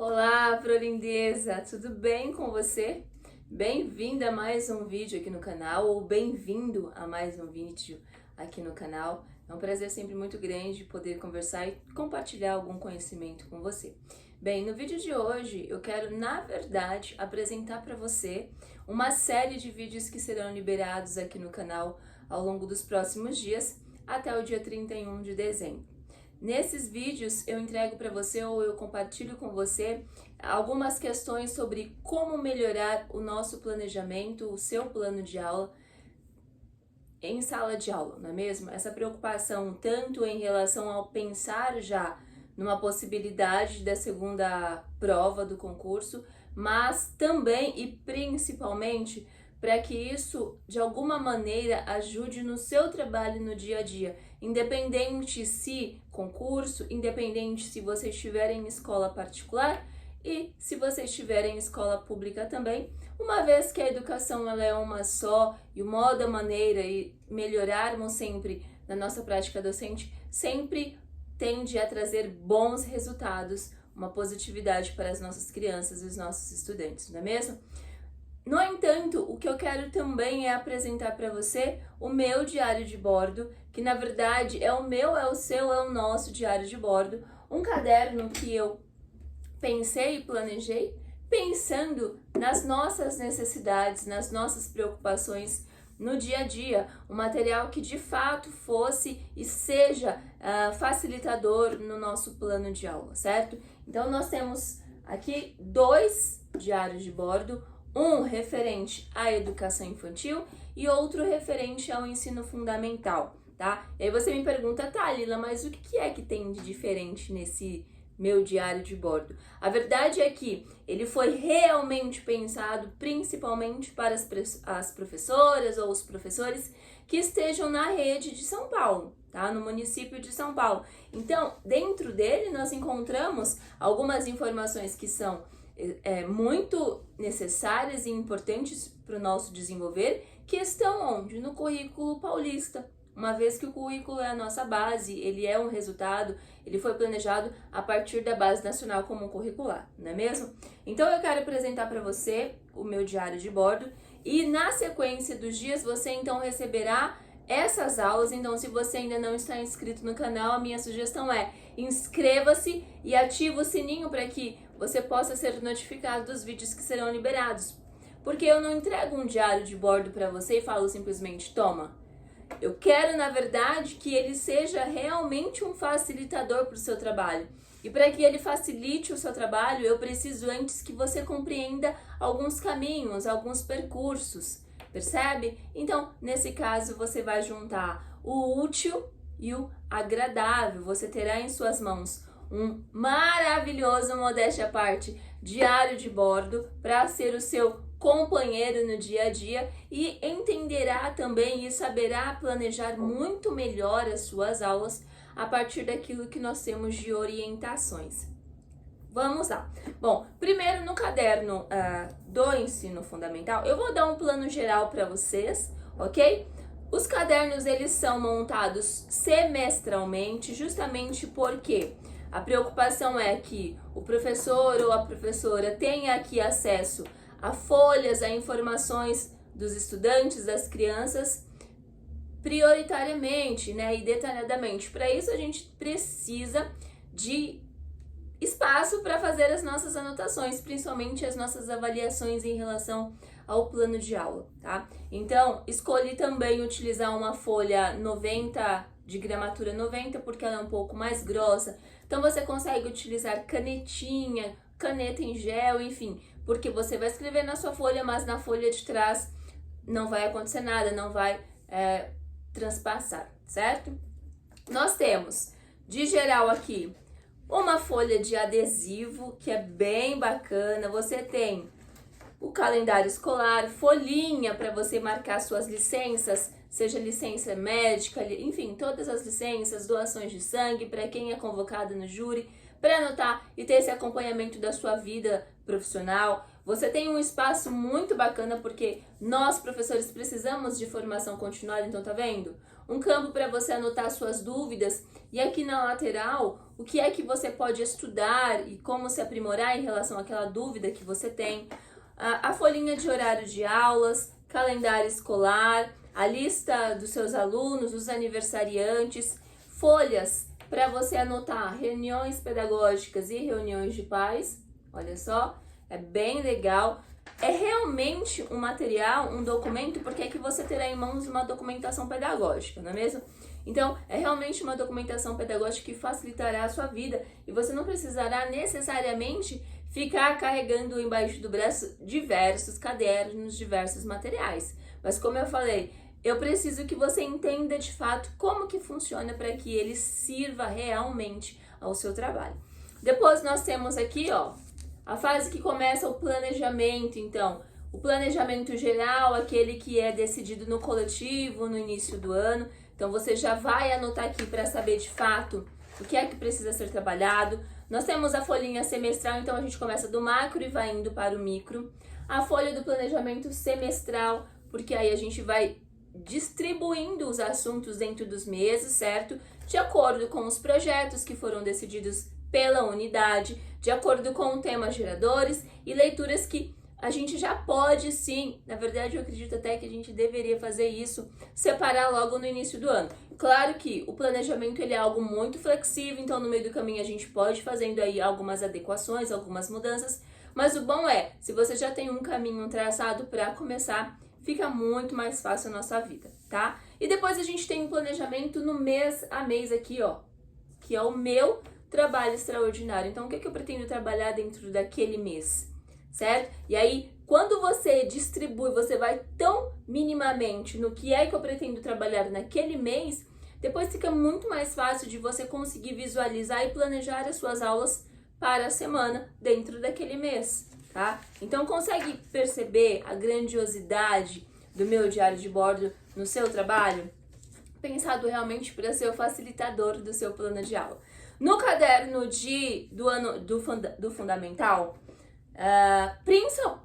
Olá, Prolindeza! Tudo bem com você? Bem-vinda a mais um vídeo aqui no canal, ou bem-vindo a mais um vídeo aqui no canal. É um prazer sempre muito grande poder conversar e compartilhar algum conhecimento com você. Bem, no vídeo de hoje eu quero, na verdade, apresentar para você uma série de vídeos que serão liberados aqui no canal ao longo dos próximos dias, até o dia 31 de dezembro. Nesses vídeos eu entrego para você ou eu compartilho com você algumas questões sobre como melhorar o nosso planejamento, o seu plano de aula em sala de aula, não é mesmo? Essa preocupação tanto em relação ao pensar já numa possibilidade da segunda prova do concurso, mas também e principalmente para que isso de alguma maneira ajude no seu trabalho no dia a dia, independente se concurso, independente se você estiver em escola particular e se você estiver em escola pública também, uma vez que a educação ela é uma só e o modo, a maneira e melhorarmos sempre na nossa prática docente sempre tende a trazer bons resultados, uma positividade para as nossas crianças e os nossos estudantes, não é mesmo? No entanto, o que eu quero também é apresentar para você o meu diário de bordo, que na verdade é o meu, é o seu, é o nosso diário de bordo, um caderno que eu pensei e planejei pensando nas nossas necessidades, nas nossas preocupações no dia a dia, um material que de fato fosse e seja facilitador no nosso plano de aula, certo? Então nós temos aqui dois diários de bordo, um referente à educação infantil e outro referente ao ensino fundamental, tá? E aí você me pergunta, tá, Lila, mas o que é que tem de diferente nesse meu diário de bordo? A verdade é que ele foi realmente pensado principalmente para as professoras ou os professores que estejam na rede de São Paulo, tá? No município de São Paulo. Então, dentro dele nós encontramos algumas informações que são muito necessárias e importantes para o nosso desenvolver, que estão onde? No currículo paulista. Uma vez que o currículo é a nossa base, ele é um resultado, ele foi planejado a partir da Base Nacional Comum Curricular, não é mesmo? Então eu quero apresentar para você o meu diário de bordo e na sequência dos dias você então receberá essas aulas. Então, se você ainda não está inscrito no canal, a minha sugestão é inscreva-se e ative o sininho para que você possa ser notificado dos vídeos que serão liberados. Porque eu não entrego um diário de bordo para você e falo simplesmente, toma. Eu quero, na verdade, que ele seja realmente um facilitador para o seu trabalho. E para que ele facilite o seu trabalho, eu preciso antes que você compreenda alguns caminhos, alguns percursos. Percebe? Então, nesse caso, você vai juntar o útil e o agradável. Você terá em suas mãos um maravilhoso, modéstia à parte, diário de bordo para ser o seu companheiro no dia a dia e entenderá também e saberá planejar muito melhor as suas aulas a partir daquilo que nós temos de orientações. Vamos lá. Bom, primeiro no caderno do ensino fundamental, eu vou dar um plano geral para vocês, ok? Os cadernos, eles são montados semestralmente, justamente porque a preocupação é que o professor ou a professora tenha aqui acesso a folhas, a informações dos estudantes, das crianças, prioritariamente, né, e detalhadamente. Para isso a gente precisa de espaço para fazer as nossas anotações, principalmente as nossas avaliações em relação ao plano de aula, tá? Então, escolhi também utilizar uma folha 90, de gramatura 90, porque ela é um pouco mais grossa. Então, você consegue utilizar canetinha, caneta em gel, enfim, porque você vai escrever na sua folha, mas na folha de trás não vai acontecer nada, não vai transpassar, certo? Nós temos, de geral aqui, uma folha de adesivo, que é bem bacana. Você tem o calendário escolar, folhinha para você marcar suas licenças, seja licença médica, enfim, todas as licenças, doações de sangue, para quem é convocado no júri, para anotar e ter esse acompanhamento da sua vida profissional. Você tem um espaço muito bacana porque nós, professores, precisamos de formação continuada, então tá vendo? um campo para você anotar suas dúvidas, e aqui na lateral, o que é que você pode estudar e como se aprimorar em relação àquela dúvida que você tem, a folhinha de horário de aulas, calendário escolar, a lista dos seus alunos, os aniversariantes, folhas para você anotar reuniões pedagógicas e reuniões de pais. Olha só, é bem legal. É realmente um material, um documento, porque é que você terá em mãos uma documentação pedagógica, não é mesmo? Então, é realmente uma documentação pedagógica que facilitará a sua vida e você não precisará necessariamente ficar carregando embaixo do braço diversos cadernos, diversos materiais. Mas como eu falei, eu preciso que você entenda de fato como que funciona para que ele sirva realmente ao seu trabalho. Depois nós temos aqui, ó, a fase que começa o planejamento. Então, o planejamento geral, aquele que é decidido no coletivo, no início do ano. Então, você já vai anotar aqui para saber de fato o que é que precisa ser trabalhado. Nós temos a folhinha semestral, então a gente começa do macro e vai indo para o micro. A folha do planejamento semestral, porque aí a gente vai distribuindo os assuntos dentro dos meses, certo? De acordo com os projetos que foram decididos pela unidade, de acordo com temas geradores e leituras que a gente já pode sim, na verdade eu acredito até que a gente deveria fazer isso, separar logo no início do ano. Claro que o planejamento ele é algo muito flexível, então no meio do caminho a gente pode ir fazendo aí algumas adequações, algumas mudanças, mas o bom é, se você já tem um caminho traçado para começar, fica muito mais fácil a nossa vida, tá? E depois a gente tem um planejamento no mês a mês aqui, ó, que é o meu trabalho extraordinário. Então, o que é que eu pretendo trabalhar dentro daquele mês, certo? E aí, quando você distribui, você vai tão minimamente no que é que eu pretendo trabalhar naquele mês, depois fica muito mais fácil de você conseguir visualizar e planejar as suas aulas para a semana dentro daquele mês, tá? Então, consegue perceber a grandiosidade do meu diário de bordo no seu trabalho? Pensado realmente para ser o facilitador do seu plano de aula. No caderno do fundamental,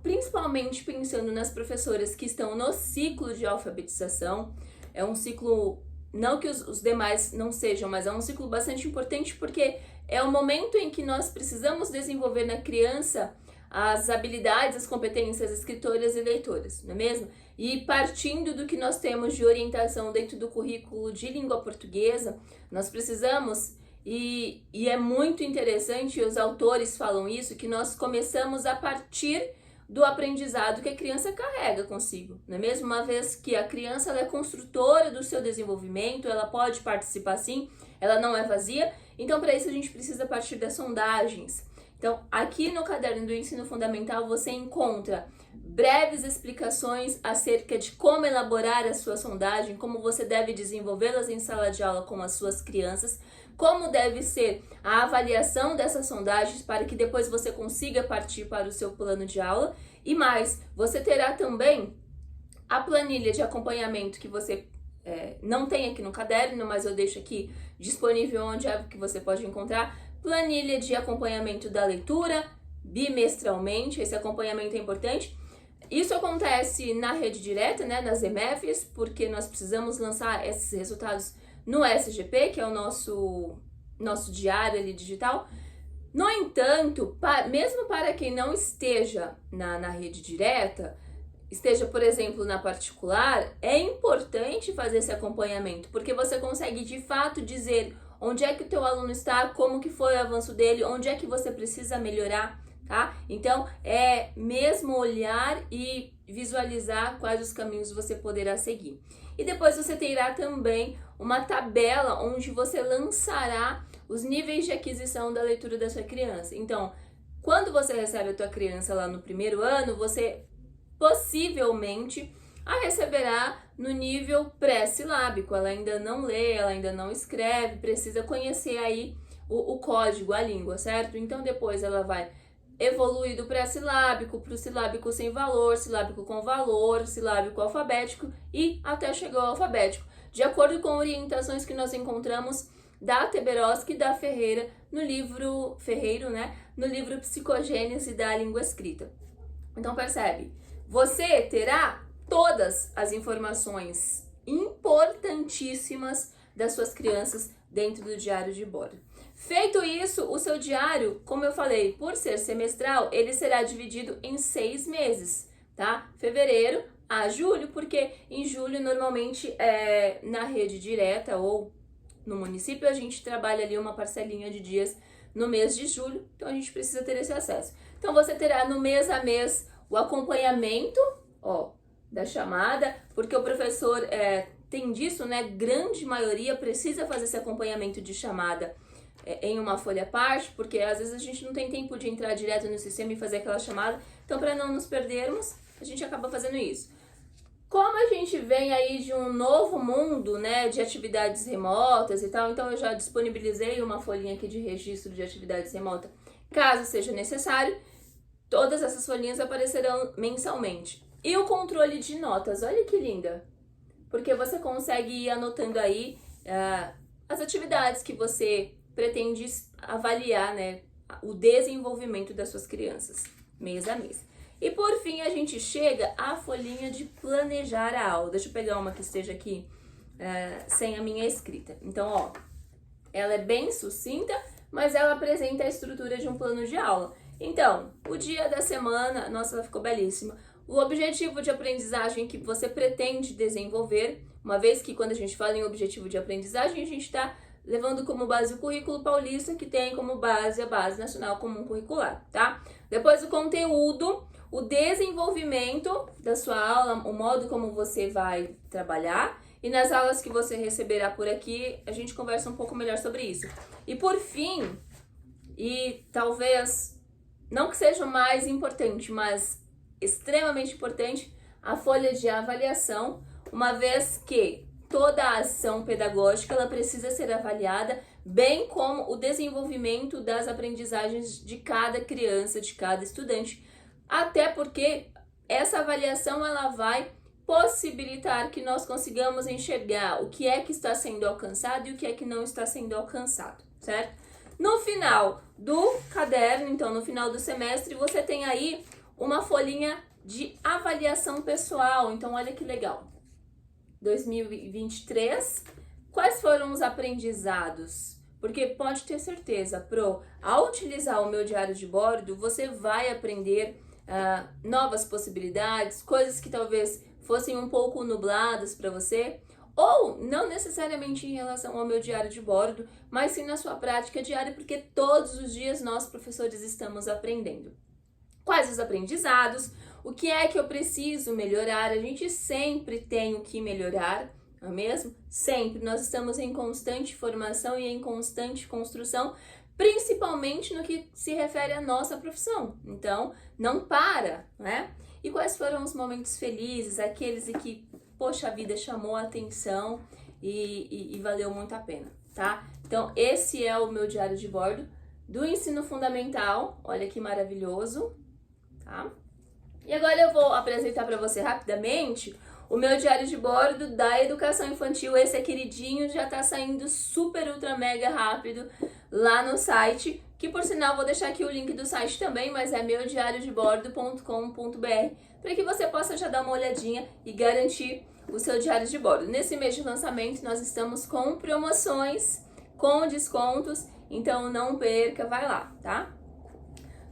principalmente pensando nas professoras que estão no ciclo de alfabetização, é um ciclo, não que os demais não sejam, mas é um ciclo bastante importante porque é o momento em que nós precisamos desenvolver na criança as habilidades, as competências escritoras e leitoras, não é mesmo? E partindo do que nós temos de orientação dentro do currículo de língua portuguesa, nós precisamos, e é muito interessante, os autores falam isso, que nós começamos a partir do aprendizado que a criança carrega consigo, não é mesmo? Uma vez que a criança ela é construtora do seu desenvolvimento, ela pode participar sim, ela não é vazia, então para isso a gente precisa partir das sondagens. Então, aqui no caderno do ensino fundamental você encontra breves explicações acerca de como elaborar a sua sondagem, como você deve desenvolvê-las em sala de aula com as suas crianças, como deve ser a avaliação dessas sondagens para que depois você consiga partir para o seu plano de aula. E mais, você terá também a planilha de acompanhamento que você não tem aqui no caderno, mas eu deixo aqui disponível onde é que você pode encontrar. Planilha de acompanhamento da leitura, bimestralmente, esse acompanhamento é importante. Isso acontece na rede direta, né, nas EMEFs, porque nós precisamos lançar esses resultados no SGP, que é o nosso diário ali digital. No entanto, mesmo para quem não esteja na rede direta, esteja, por exemplo, na particular, é importante fazer esse acompanhamento, porque você consegue de fato dizer onde é que o teu aluno está, como que foi o avanço dele, onde é que você precisa melhorar, tá? Então, é mesmo olhar e visualizar quais os caminhos você poderá seguir. E depois você terá também uma tabela onde você lançará os níveis de aquisição da leitura da sua criança. Então, quando você recebe a tua criança lá no primeiro ano, você possivelmente a receberá no nível pré-silábico. Ela ainda não lê, ela ainda não escreve, precisa conhecer aí o código, a língua, certo? Então depois ela vai evoluir do pré-silábico para o silábico sem valor, silábico com valor, silábico alfabético e até chegar ao alfabético, de acordo com orientações que nós encontramos da Teberoski e da Ferreira no livro no livro Psicogênese da Língua Escrita. Então percebe, você terá todas as informações importantíssimas das suas crianças dentro do diário de bordo. Feito isso, o seu diário, como eu falei, por ser semestral, ele será dividido em 6 meses, tá? Fevereiro a julho, porque em julho normalmente na rede direta ou no município a gente trabalha ali uma parcelinha de dias no mês de julho, então a gente precisa ter esse acesso. Então você terá no mês a mês o acompanhamento, ó, da chamada, porque o professor tem disso, né? Grande maioria precisa fazer esse acompanhamento de chamada em uma folha à parte, porque às vezes a gente não tem tempo de entrar direto no sistema e fazer aquela chamada. Então, para não nos perdermos, a gente acaba fazendo isso. Como a gente vem aí de um novo mundo, né, de atividades remotas e tal, então eu já disponibilizei uma folhinha aqui de registro de atividades remotas, caso seja necessário. Todas essas folhinhas aparecerão mensalmente. E o controle de notas, olha que linda! Porque você consegue ir anotando aí as atividades que você pretende avaliar, né, o desenvolvimento das suas crianças, mês a mês. E por fim, a gente chega à folhinha de planejar a aula. Deixa eu pegar uma que esteja aqui sem a minha escrita. Então, ó, ela é bem sucinta, mas ela apresenta a estrutura de um plano de aula. Então, o dia da semana, nossa, ela ficou belíssima. O objetivo de aprendizagem que você pretende desenvolver, uma vez que quando a gente fala em objetivo de aprendizagem, a gente está levando como base o currículo paulista, que tem como base a Base Nacional Comum Curricular, tá? Depois o conteúdo, o desenvolvimento da sua aula, o modo como você vai trabalhar, e nas aulas que você receberá por aqui, a gente conversa um pouco melhor sobre isso. E por fim, e talvez não que seja o mais importante, mas extremamente importante, a folha de avaliação, uma vez que toda a ação pedagógica ela precisa ser avaliada, bem como o desenvolvimento das aprendizagens de cada criança, de cada estudante, até porque essa avaliação ela vai possibilitar que nós consigamos enxergar o que é que está sendo alcançado e o que é que não está sendo alcançado, certo? No final do caderno, então no final do semestre, você tem aí uma folhinha de avaliação pessoal. Então olha que legal. 2023, quais foram os aprendizados? Porque pode ter certeza, ao utilizar o meu diário de bordo, você vai aprender novas possibilidades, coisas que talvez fossem um pouco nubladas para você, ou não necessariamente em relação ao meu diário de bordo, mas sim na sua prática diária, porque todos os dias nós, professores, estamos aprendendo. Quais os aprendizados? O que é que eu preciso melhorar? A gente sempre tem o que melhorar, não é mesmo? Sempre. Nós estamos em constante formação e em constante construção, principalmente no que se refere à nossa profissão. Então, não para, né? E quais foram os momentos felizes, aqueles em que, poxa, a vida chamou a atenção e valeu muito a pena, tá? Então, esse é o meu diário de bordo do ensino fundamental. Olha que maravilhoso, tá? E agora eu vou apresentar para você rapidamente o meu diário de bordo da educação infantil. Esse é queridinho, já tá saindo super ultra mega rápido lá no site, que por sinal vou deixar aqui o link do site também, mas é meudiariodebordo.com.br, para que você possa já dar uma olhadinha e garantir o seu diário de bordo. Nesse mês de lançamento nós estamos com promoções, com descontos, então não perca, vai lá, tá?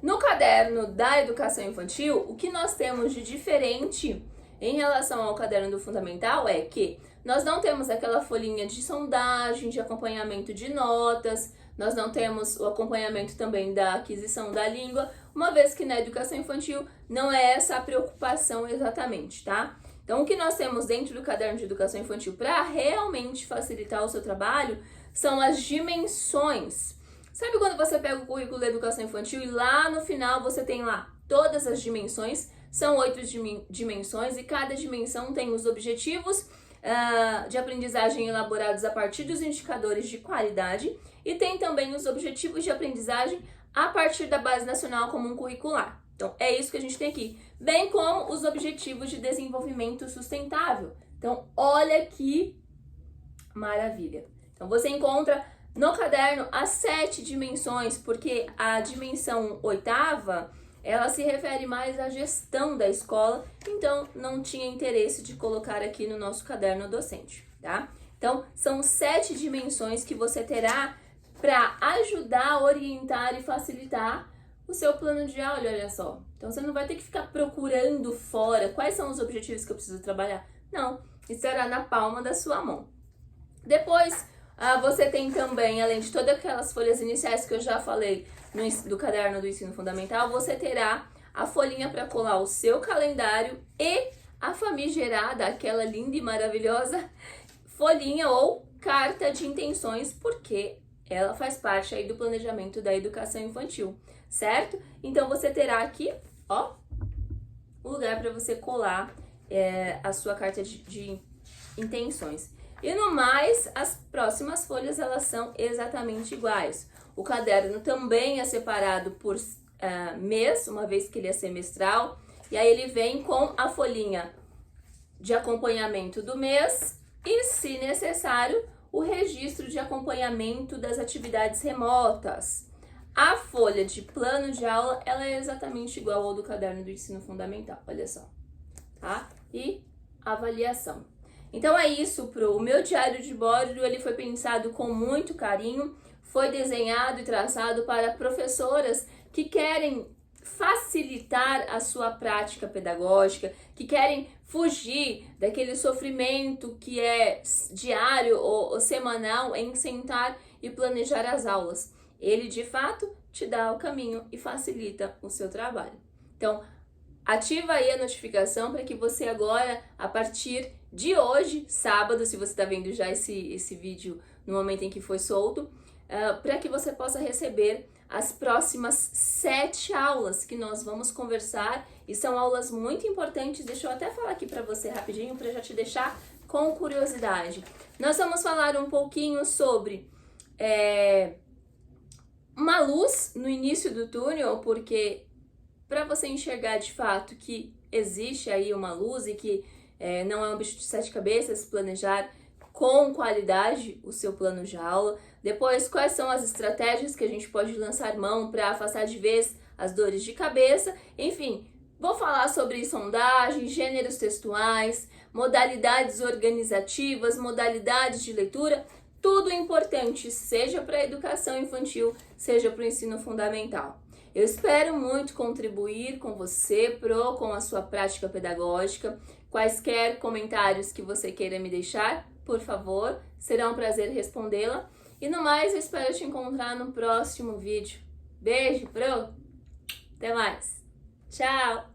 No caderno da educação infantil, o que nós temos de diferente em relação ao caderno do fundamental é que nós não temos aquela folhinha de sondagem, de acompanhamento de notas, nós não temos o acompanhamento também da aquisição da língua, uma vez que na educação infantil não é essa a preocupação exatamente, tá? Então, o que nós temos dentro do caderno de educação infantil para realmente facilitar o seu trabalho são as dimensões. Sabe quando você pega o currículo da educação infantil e lá no final você tem lá todas as dimensões? São 8 dimensões e cada dimensão tem os objetivos de aprendizagem elaborados a partir dos indicadores de qualidade e tem também os objetivos de aprendizagem a partir da Base Nacional Comum Curricular. Então, é isso que a gente tem aqui, bem como os objetivos de desenvolvimento sustentável. Então, olha que maravilha. Então, você encontra no caderno as 7 dimensões, porque a dimensão 8ª ela se refere mais à gestão da escola, então não tinha interesse de colocar aqui no nosso caderno docente, tá? Então, são 7 dimensões que você terá para ajudar, orientar e facilitar o seu plano de aula, olha só. Então, você não vai ter que ficar procurando fora quais são os objetivos que eu preciso trabalhar. Não, estará na palma da sua mão. Depois, você tem também, além de todas aquelas folhas iniciais que eu já falei do caderno do ensino fundamental, você terá a folhinha para colar o seu calendário e a famigerada, aquela linda e maravilhosa folhinha ou carta de intenções, porque ela faz parte aí do planejamento da educação infantil, certo? Então, você terá aqui, ó, o lugar para você colar a sua carta de intenções. E no mais, as próximas folhas, elas são exatamente iguais. O caderno também é separado por mês, uma vez que ele é semestral, e aí ele vem com a folhinha de acompanhamento do mês e, se necessário, o registro de acompanhamento das atividades remotas. A folha de plano de aula, ela é exatamente igual ao do caderno do ensino fundamental, olha só, tá? E avaliação. Então é isso, o meu diário de bordo, ele foi pensado com muito carinho, foi desenhado e traçado para professoras que querem facilitar a sua prática pedagógica, que querem fugir daquele sofrimento que é diário ou semanal em sentar e planejar as aulas. Ele, de fato, te dá o caminho e facilita o seu trabalho. Então, ativa aí a notificação para que você agora, a partir de hoje, sábado, se você está vendo já esse vídeo no momento em que foi solto, para que você possa receber as próximas 7 aulas que nós vamos conversar, e são aulas muito importantes. Deixa eu até falar aqui para você rapidinho, para já te deixar com curiosidade. Nós vamos falar um pouquinho sobre uma luz no início do túnel, porque para você enxergar de fato que existe aí uma luz e que não é um bicho de 7 cabeças, planejar com qualidade o seu plano de aula. Depois, quais são as estratégias que a gente pode lançar mão para afastar de vez as dores de cabeça. Enfim, vou falar sobre sondagem, gêneros textuais, modalidades organizativas, modalidades de leitura, tudo importante, seja para a educação infantil, seja para o ensino fundamental. Eu espero muito contribuir com você, com a sua prática pedagógica. Quaisquer comentários que você queira me deixar, por favor, será um prazer respondê-la. E no mais, eu espero te encontrar no próximo vídeo. Beijo, até mais. Tchau!